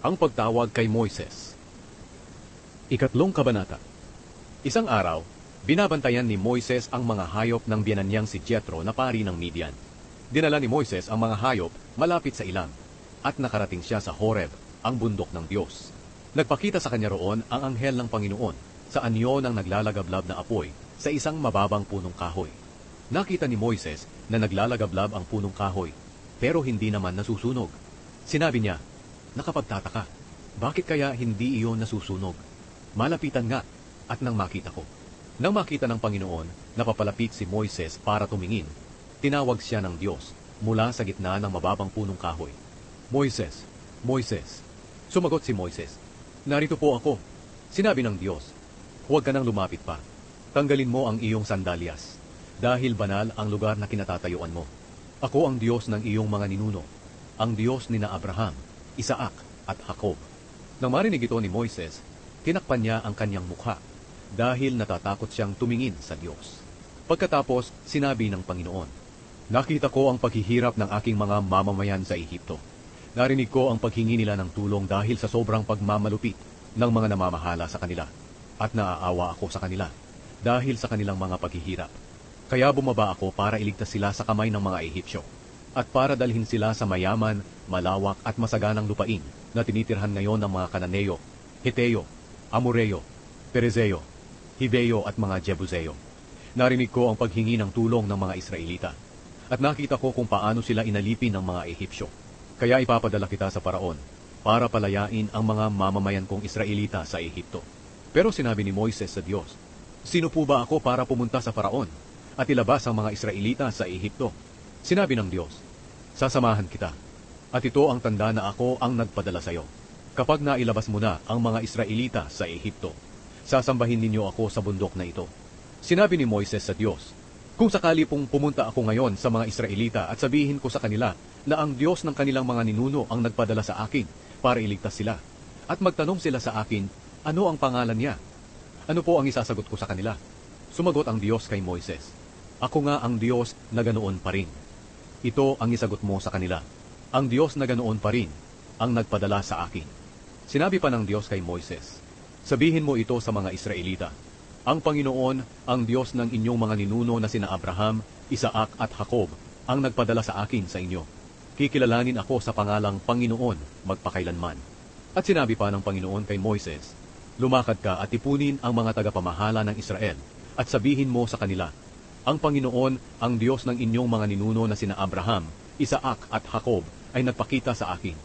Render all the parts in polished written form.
Ang pagtawag kay Moises. Ikatlong kabanata. Isang araw, binabantayan ni Moises ang mga hayop ng biyenan niyang si Jethro na pari ng Midian. Dinala ni Moises ang mga hayop malapit sa ilang, at nakarating siya sa Horeb, ang bundok ng Diyos. Nagpakita sa kanya roon ang anghel ng Panginoon sa anyo ng naglalagablab na apoy sa isang mababang punong kahoy. Nakita ni Moises na naglalagablab ang punong kahoy, pero hindi naman nasusunog. Sinabi niya, "Nakapagtataka, bakit kaya hindi iyon nasusunog? Malapitan nga, at nang makita ko." Nang makita ng Panginoon, napapalapit si Moises para tumingin. Tinawag siya ng Diyos mula sa gitna ng mababang punong kahoy. "Moises, Moises." Sumagot si Moises, "Narito po ako." Sinabi ng Diyos, "Huwag ka nang lumapit pa. Tanggalin mo ang iyong sandalyas, dahil banal ang lugar na kinatatayuan mo. Ako ang Diyos ng iyong mga ninuno, ang Diyos ni na Abraham, Isaac at Jacob." Nang marinig ito ni Moises, tinakpan niya ang kanyang mukha, dahil natatakot siyang tumingin sa Diyos. Pagkatapos, sinabi ng Panginoon, "Nakita ko ang paghihirap ng aking mga mamamayan sa Ehipto. Narinig ko ang paghingi nila ng tulong dahil sa sobrang pagmamalupit ng mga namamahala sa kanila, at naaawa ako sa kanila dahil sa kanilang mga paghihirap. Kaya bumaba ako para iligtas sila sa kamay ng mga Ehipsyo, at para dalhin sila sa mayaman, malawak at masaganang lupain na tinitirhan ngayon ng mga Kananeo, Heteo, Amoreo, Perezeo, Hiveo at mga Jebuseo. Narinig ko ang paghingi ng tulong ng mga Israelita, at nakita ko kung paano sila inalipin ng mga Ehipsyo. Kaya ipapadala kita sa Paraon para palayain ang mga mamamayan kong Israelita sa Ehipto." Pero sinabi ni Moises sa Diyos, "Sino po ba ako para pumunta sa Paraon at ilabas ang mga Israelita sa Ehipto?" Sinabi ng Diyos, "Sasamahan kita, at ito ang tanda na ako ang nagpadala sa iyo. Kapag nailabas mo na ang mga Israelita sa Ehipto, sasambahin ninyo ako sa bundok na ito." Sinabi ni Moises sa Diyos, "Kung sakali pong pumunta ako ngayon sa mga Israelita at sabihin ko sa kanila na ang Diyos ng kanilang mga ninuno ang nagpadala sa akin para iligtas sila, at magtanong sila sa akin, ano ang pangalan niya? Ano po ang isasagot ko sa kanila?" Sumagot ang Diyos kay Moises, "Ako nga ang Diyos na ganoon pa rin." Ito ang isagot mo sa kanila, "Ang Diyos na ganoon pa rin ang nagpadala sa akin." Sinabi pa ng Diyos kay Moises, "Sabihin mo ito sa mga Israelita, ang Panginoon, ang Diyos ng inyong mga ninuno na sina Abraham, Isaac at Jacob, ang nagpadala sa akin sa inyo. Kikilalanin ako sa pangalang Panginoon magpakailanman." At sinabi pa ng Panginoon kay Moises, "Lumakad ka at tipunin ang mga tagapamahala ng Israel, at sabihin mo sa kanila, ang Panginoon, ang Diyos ng inyong mga ninuno na sina Abraham, Isaac at Jacob, ay nagpakita sa akin,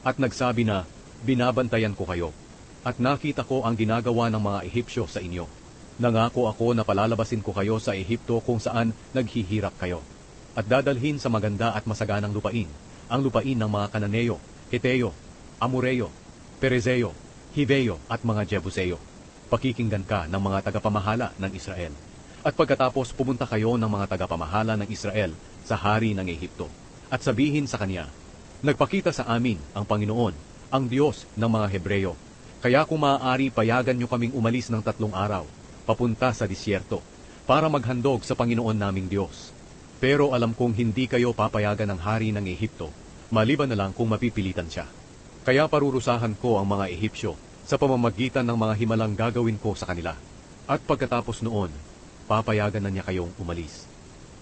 at nagsabi na, binabantayan ko kayo, at nakita ko ang ginagawa ng mga Ehipsyo sa inyo. Nangako ako na palalabasin ko kayo sa Ehipto kung saan naghihirap kayo, at dadalhin sa maganda at masaganang lupain, ang lupain ng mga Kananeo, Heteo, Amoreo, Perezeo, Hiveo at mga Jebuseo. Pakikinggan ka ng mga tagapamahala ng Israel. At pagkatapos pumunta kayo ng mga tagapamahala ng Israel sa hari ng Ehipto, at sabihin sa kanya, nagpakita sa amin ang Panginoon, ang Diyos ng mga Hebreo. Kaya kung maaari payagan nyo kaming umalis ng 3 araw, papunta sa disyerto, para maghandog sa Panginoon naming Diyos. Pero alam kong hindi kayo papayagan ng hari ng Ehipto, maliban na lang kung mapipilitan siya. Kaya parurusahan ko ang mga Ehipsyo sa pamamagitan ng mga himalang gagawin ko sa kanila. At pagkatapos noon, papayagan na niya kayong umalis.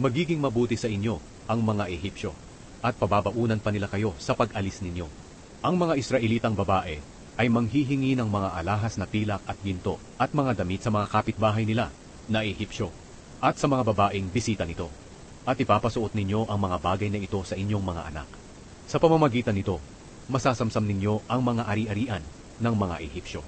Magiging mabuti sa inyo ang mga Ehipsyo, at pababaunan pa nila kayo sa pag-alis ninyo. Ang mga Israelitang babae ay manghihingi ng mga alahas na pilak at ginto at mga damit sa mga kapitbahay nila na Ehipsyo at sa mga babaeng bisita nito. At ipapasuot ninyo ang mga bagay na ito sa inyong mga anak. Sa pamamagitan nito, masasamsam ninyo ang mga ari-arian ng mga Ehipsyo.